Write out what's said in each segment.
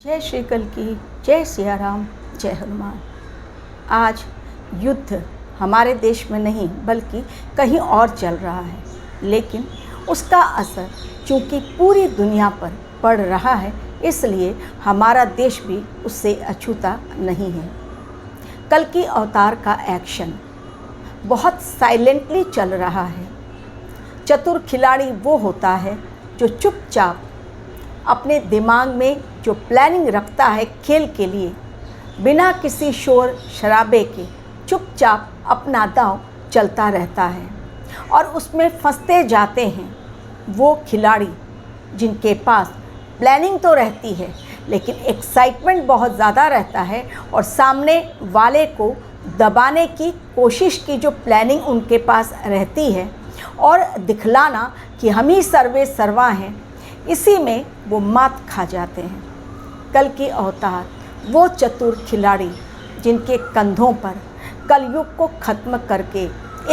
जय श्री कल की, जय सिया राम, जय हनुमान। आज युद्ध हमारे देश में नहीं बल्कि कहीं और चल रहा है, लेकिन उसका असर चूँकि पूरी दुनिया पर पड़ रहा है, इसलिए हमारा देश भी उससे अछूता नहीं है। कल की अवतार का एक्शन बहुत साइलेंटली चल रहा है। चतुर खिलाड़ी वो होता है जो चुपचाप अपने दिमाग में जो प्लानिंग रखता है खेल के लिए, बिना किसी शोर शराबे के चुपचाप अपना दांव चलता रहता है और उसमें फंसते जाते हैं वो खिलाड़ी जिनके पास प्लानिंग तो रहती है लेकिन एक्साइटमेंट बहुत ज़्यादा रहता है और सामने वाले को दबाने की कोशिश की जो प्लानिंग उनके पास रहती है और दिखलाना कि हम ही सर्वे सर्वा हैं, इसी में वो मात खा जाते हैं। कल की अवतार वो चतुर खिलाड़ी जिनके कंधों पर कलयुग को ख़त्म करके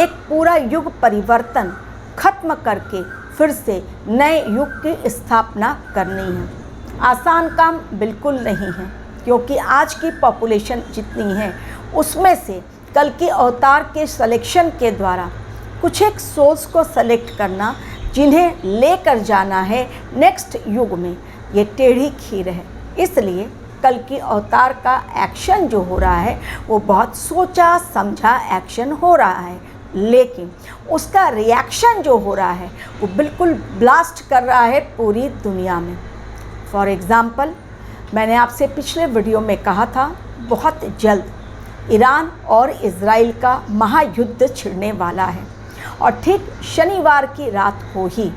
एक पूरा युग परिवर्तन ख़त्म करके फिर से नए युग की स्थापना करनी है। आसान काम बिल्कुल नहीं है, क्योंकि आज की पॉपुलेशन जितनी है उसमें से कल की अवतार के सिलेक्शन के द्वारा कुछ एक सोल्स को सेलेक्ट करना जिन्हें लेकर जाना है नेक्स्ट युग में, ये टेढ़ी खीर है। इसलिए कल की अवतार का एक्शन जो हो रहा है वो बहुत सोचा समझा एक्शन हो रहा है, लेकिन उसका रिएक्शन जो हो रहा है वो बिल्कुल ब्लास्ट कर रहा है पूरी दुनिया में। फॉर एग्ज़ाम्पल, मैंने आपसे पिछले वीडियो में कहा था बहुत जल्द ईरान और इज़राइल का महायुद्ध छिड़ने वाला है, और ठीक शनिवार की रात को ही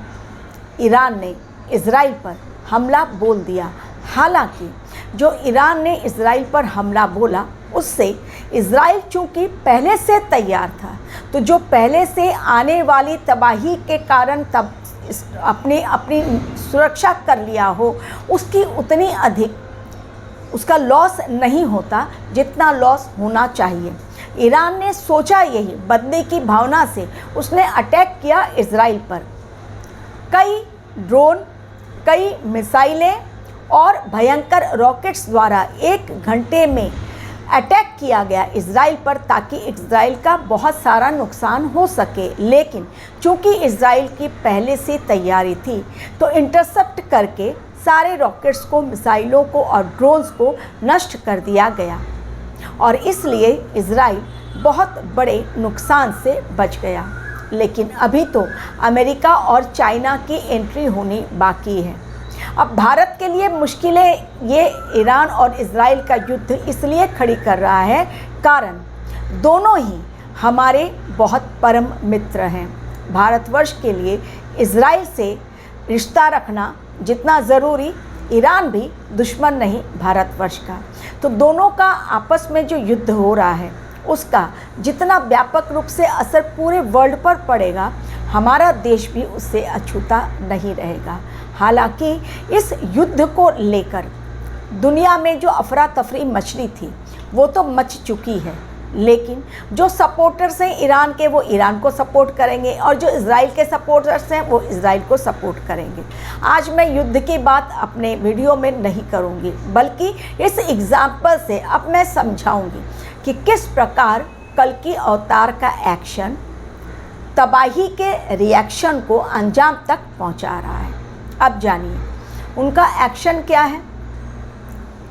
ईरान ने इज़राइल पर हमला बोल दिया। हालांकि जो ईरान ने इज़राइल पर हमला बोला उससे इज़राइल चूँकि पहले से तैयार था, तो जो पहले से आने वाली तबाही के कारण तब अपनी सुरक्षा कर लिया हो, उसकी उतनी अधिक उसका लॉस नहीं होता जितना लॉस होना चाहिए। ईरान ने सोचा यही, बदले की भावना से उसने अटैक किया इज़राइल पर। कई ड्रोन, कई मिसाइलें और भयंकर रॉकेट्स द्वारा 1 घंटे में अटैक किया गया इज़राइल पर, ताकि इज़राइल का बहुत सारा नुकसान हो सके। लेकिन चूँकि इज़राइल की पहले से तैयारी थी तो इंटरसेप्ट करके सारे रॉकेट्स को, मिसाइलों को और ड्रोन्स को नष्ट कर दिया गया, और इसलिए इज़राइल बहुत बड़े नुकसान से बच गया। लेकिन अभी तो अमेरिका और चाइना की एंट्री होनी बाकी है। अब भारत के लिए मुश्किलें ये ईरान और इज़राइल का युद्ध इसलिए खड़ी कर रहा है कारण दोनों ही हमारे बहुत परम मित्र हैं। भारतवर्ष के लिए इज़राइल से रिश्ता रखना जितना ज़रूरी, ईरान भी दुश्मन नहीं भारतवर्ष का। तो दोनों का आपस में जो युद्ध हो रहा है उसका जितना व्यापक रूप से असर पूरे वर्ल्ड पर पड़ेगा, हमारा देश भी उससे अछूता नहीं रहेगा। हालांकि इस युद्ध को लेकर दुनिया में जो अफरा तफरी मचली थी वो तो मच चुकी है, लेकिन जो सपोर्टर्स हैं ईरान के वो ईरान को सपोर्ट करेंगे और जो इज़राइल के सपोर्टर्स हैं वो इज़राइल को सपोर्ट करेंगे। आज मैं युद्ध की बात अपने वीडियो में नहीं करूँगी, बल्कि इस एग्जाम्पल से अब मैं समझाऊँगी कि किस प्रकार कल की अवतार का एक्शन तबाही के रिएक्शन को अंजाम तक पहुँचा रहा है। अब जानिए उनका एक्शन क्या है।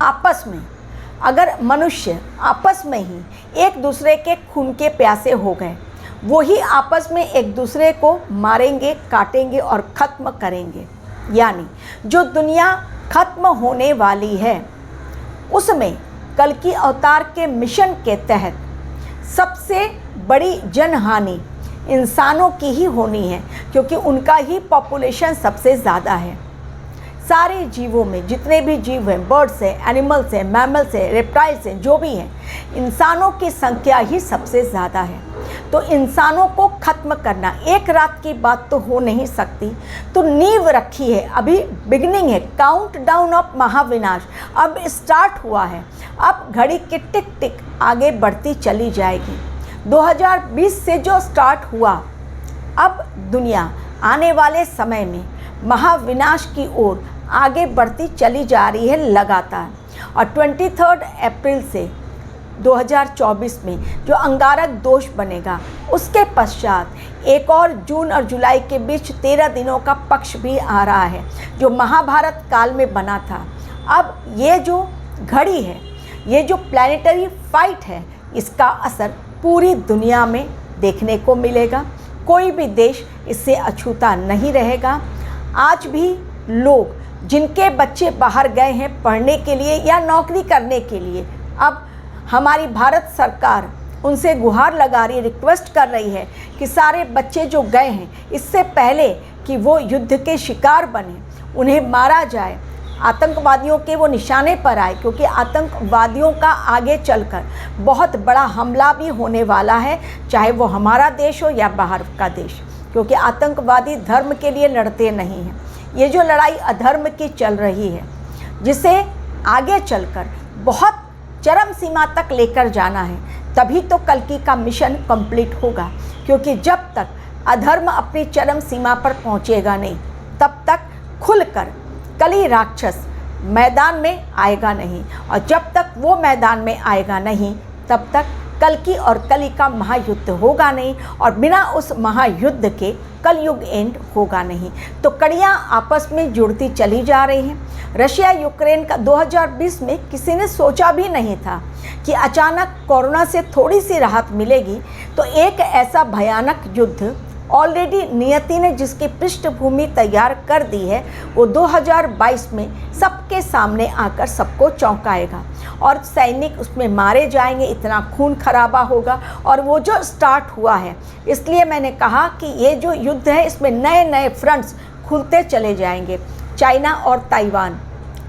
आपस में अगर मनुष्य आपस में ही एक दूसरे के खून के प्यासे हो गए, वो ही आपस में एक दूसरे को मारेंगे, काटेंगे और ख़त्म करेंगे। यानी जो दुनिया ख़त्म होने वाली है उसमें कल की अवतार के मिशन के तहत सबसे बड़ी जनहानि इंसानों की ही होनी है, क्योंकि उनका ही पॉपुलेशन सबसे ज़्यादा है। सारे जीवों में जितने भी जीव हैं, बर्ड्स हैं, एनिमल्स हैं, मैमल्स हैं, रेप्टाइल्स हैं, जो भी हैं, इंसानों की संख्या ही सबसे ज़्यादा है। तो इंसानों को ख़त्म करना एक रात की बात तो हो नहीं सकती। तो नींव रखी है, अभी बिगनिंग है, काउंट डाउन ऑफ महाविनाश अब स्टार्ट हुआ है। अब घड़ी की टिक टिक आगे बढ़ती चली जाएगी। 2020 से जो स्टार्ट हुआ, अब दुनिया आने वाले समय में महाविनाश की ओर आगे बढ़ती चली जा रही है लगातार। और 23 अप्रैल से 2024 में जो अंगारक दोष बनेगा, उसके पश्चात एक और जून और जुलाई के बीच 13 दिनों का पक्ष भी आ रहा है, जो महाभारत काल में बना था। अब ये जो घड़ी है, ये जो प्लैनेटरी फाइट है, इसका असर पूरी दुनिया में देखने को मिलेगा। कोई भी देश इससे अछूता नहीं रहेगा। आज भी लोग जिनके बच्चे बाहर गए हैं पढ़ने के लिए या नौकरी करने के लिए, अब हमारी भारत सरकार उनसे गुहार लगा रही, रिक्वेस्ट कर रही है कि सारे बच्चे जो गए हैं, इससे पहले कि वो युद्ध के शिकार बने, उन्हें मारा जाए, आतंकवादियों के वो निशाने पर आए, क्योंकि आतंकवादियों का आगे चलकर बहुत बड़ा हमला भी होने वाला है, चाहे वो हमारा देश हो या बाहर का देश, क्योंकि आतंकवादी धर्म के लिए लड़ते नहीं हैं। ये जो लड़ाई अधर्म की चल रही है, जिसे आगे चलकर बहुत चरम सीमा तक लेकर जाना है, तभी तो कल्कि का मिशन कंप्लीट होगा। क्योंकि जब तक अधर्म अपनी चरम सीमा पर पहुंचेगा नहीं, तब तक खुलकर कली राक्षस मैदान में आएगा नहीं। और जब तक वो मैदान में आएगा नहीं, तब तक कल्कि और कली का महायुद्ध होगा नहीं, और बिना उस महायुद्ध के कलयुग एंड होगा नहीं। तो कड़ियाँ आपस में जुड़ती चली जा रही हैं। रशिया यूक्रेन का 2020 में किसी ने सोचा भी नहीं था कि अचानक कोरोना से थोड़ी सी राहत मिलेगी, तो एक ऐसा भयानक युद्ध ऑलरेडी नियति ने जिसकी पृष्ठभूमि तैयार कर दी है, वो 2022 में सबके सामने आकर सबको चौंकाएगा और सैनिक उसमें मारे जाएंगे, इतना खून खराबा होगा। और वो जो स्टार्ट हुआ है, इसलिए मैंने कहा कि ये जो युद्ध है, इसमें नए नए फ्रंट्स खुलते चले जाएंगे। चाइना और ताइवान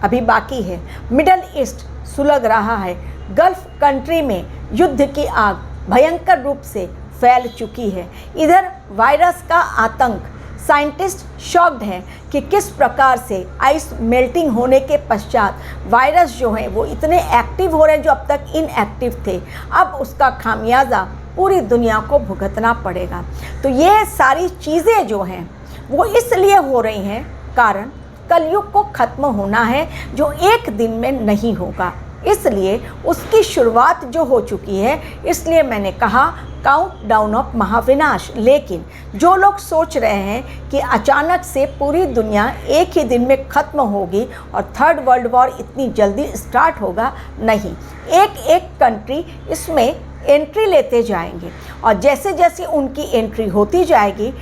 अभी बाकी है, मिडल ईस्ट सुलग रहा है, गल्फ कंट्री में युद्ध की आग भयंकर रूप से फैल चुकी है। इधर वायरस का आतंक, साइंटिस्ट शॉक्ड हैं कि किस प्रकार से आइस मेल्टिंग होने के पश्चात वायरस जो हैं वो इतने एक्टिव हो रहे हैं जो अब तक इनएक्टिव थे। अब उसका खामियाजा पूरी दुनिया को भुगतना पड़ेगा। तो ये सारी चीज़ें जो हैं वो इसलिए हो रही हैं कारण कलयुग को ख़त्म होना है, जो एक दिन में नहीं होगा, इसलिए उसकी शुरुआत जो हो चुकी है। इसलिए मैंने कहा काउंट डाउन ऑफ महाविनाश। लेकिन जो लोग सोच रहे हैं कि अचानक से पूरी दुनिया एक ही दिन में ख़त्म होगी और थर्ड वर्ल्ड वॉर इतनी जल्दी स्टार्ट होगा, नहीं, एक एक कंट्री इसमें एंट्री लेते जाएंगे, और जैसे जैसे उनकी एंट्री होती जाएगी,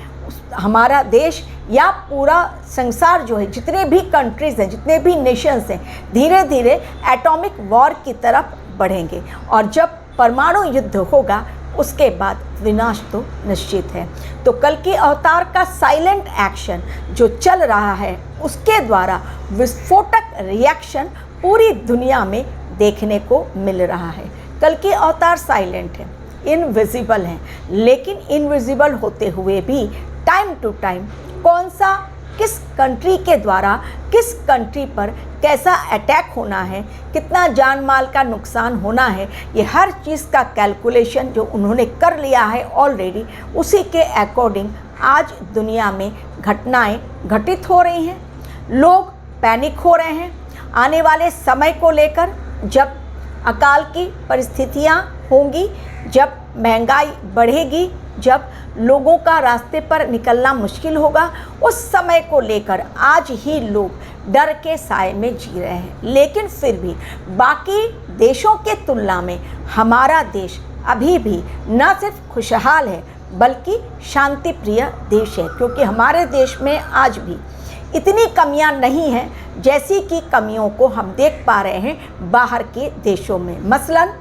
हमारा देश या पूरा संसार जो है, जितने भी कंट्रीज़ हैं, जितने भी नेशंस हैं, धीरे धीरे एटॉमिक वॉर की तरफ बढ़ेंगे। और जब परमाणु युद्ध होगा, उसके बाद विनाश तो निश्चित है। तो कल्कि अवतार का साइलेंट एक्शन जो चल रहा है, उसके द्वारा विस्फोटक रिएक्शन पूरी दुनिया में देखने को मिल रहा है। कल्कि अवतार साइलेंट है, इनविजिबल है, लेकिन इनविजिबल होते हुए भी टाइम टू टाइम कौन सा किस कंट्री के द्वारा किस कंट्री पर कैसा अटैक होना है, कितना जान माल का नुकसान होना है, ये हर चीज़ का कैलकुलेशन जो उन्होंने कर लिया है ऑलरेडी, उसी के अकॉर्डिंग आज दुनिया में घटनाएं घटित हो रही हैं। लोग पैनिक हो रहे हैं आने वाले समय को लेकर, जब अकाल की परिस्थितियां होंगी, जब महंगाई बढ़ेगी, जब लोगों का रास्ते पर निकलना मुश्किल होगा, उस समय को लेकर आज ही लोग डर के साए में जी रहे हैं। लेकिन फिर भी बाकी देशों के तुलना में हमारा देश अभी भी न सिर्फ खुशहाल है बल्कि शांति प्रिय देश है, क्योंकि हमारे देश में आज भी इतनी कमियां नहीं हैं जैसी कि कमियों को हम देख पा रहे हैं बाहर के देशों में। मसलन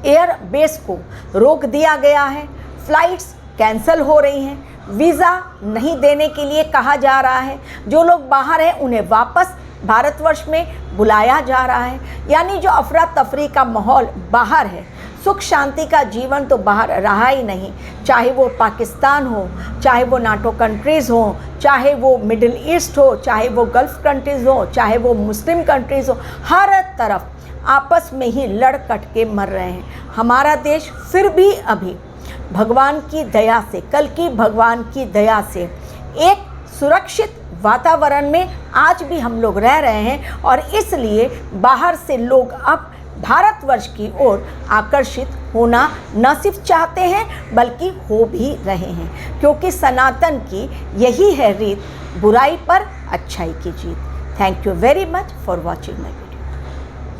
एयर बेस को रोक दिया गया है, फ्लाइट्स कैंसिल हो रही हैं, वीज़ा नहीं देने के लिए कहा जा रहा है, जो लोग बाहर हैं उन्हें वापस भारतवर्ष में बुलाया जा रहा है। यानी जो अफरा तफरी का माहौल बाहर है, सुख शांति का जीवन तो बाहर रहा ही नहीं, चाहे वो पाकिस्तान हो, चाहे वो नाटो कंट्रीज़ हो, चाहे वो मिडिल ईस्ट हो, चाहे वो गल्फ़ कंट्रीज़ हो, चाहे वो मुस्लिम कंट्रीज़ हो, हर तरफ आपस में ही लड़ कट के मर रहे हैं। हमारा देश फिर भी अभी भगवान की दया से, कल की भगवान की दया से एक सुरक्षित वातावरण में आज भी हम लोग रह रहे हैं और इसलिए बाहर से लोग अब भारतवर्ष की ओर आकर्षित होना न सिर्फ चाहते हैं बल्कि हो भी रहे हैं, क्योंकि सनातन की यही है रीत, बुराई पर अच्छाई की जीत। Thank you very much for watching my video.